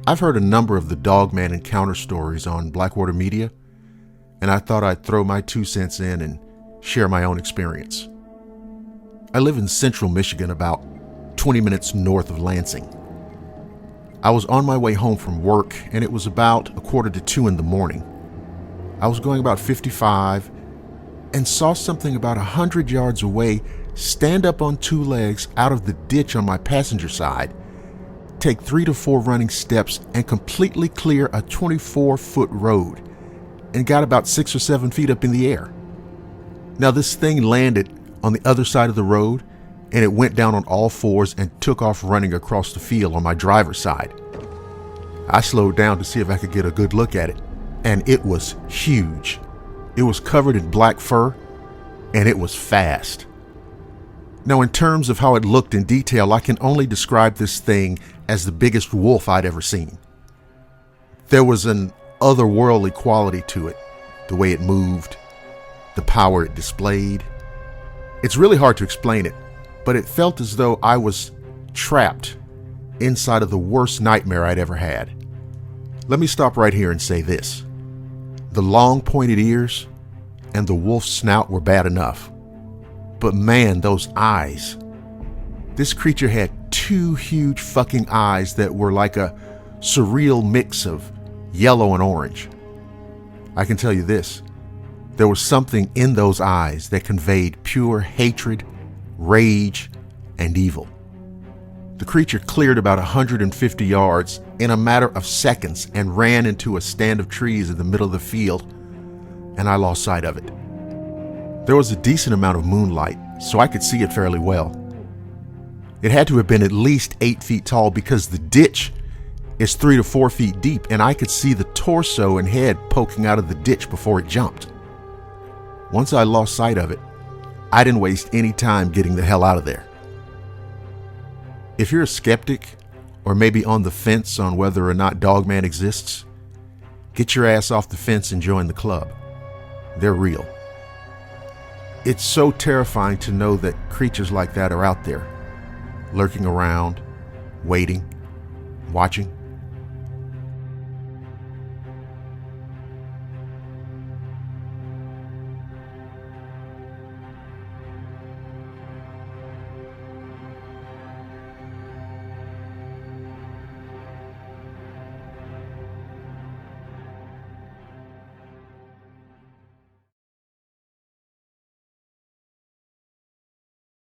I've heard a number of the Dogman encounter stories on Blackwater Media, and I thought I'd throw my 2 cents in and share my own experience. I live in central Michigan, about 20 minutes north of Lansing. I was on my way home from work, and it was about 1:45 in the morning. I was going about 55 and saw something about 100 yards away stand up on 2 legs out of the ditch on my passenger side, take 3 to 4 running steps, and completely clear a 24-foot road, and got about 6 or 7 feet up in the air. Now, this thing landed on the other side of the road, and it went down on all 4s and took off running across the field on my driver's side. I slowed down to see if I could get a good look at it, and it was huge. It was covered in black fur, and it was fast. Now, in terms of how it looked in detail, I can only describe this thing as the biggest wolf I'd ever seen. There was an otherworldly quality to it, the way it moved, the power it displayed. It's really hard to explain it, but it felt as though I was trapped inside of the worst nightmare I'd ever had. Let me stop right here and say this. The long pointed ears and the wolf's snout were bad enough. But man, those eyes. This creature had 2 huge fucking eyes that were like a surreal mix of yellow and orange. I can tell you this. There was something in those eyes that conveyed pure hatred, rage, and evil. The creature cleared about 150 yards in a matter of seconds and ran into a stand of trees in the middle of the field, and I lost sight of it. There was a decent amount of moonlight, so I could see it fairly well. It had to have been at least 8 feet tall because the ditch is 3 to 4 feet deep, and I could see the torso and head poking out of the ditch before it jumped. Once I lost sight of it, I didn't waste any time getting the hell out of there. If you're a skeptic, or maybe on the fence on whether or not Dogman exists, get your ass off the fence and join the club. They're real. It's so terrifying to know that creatures like that are out there, lurking around, waiting, watching.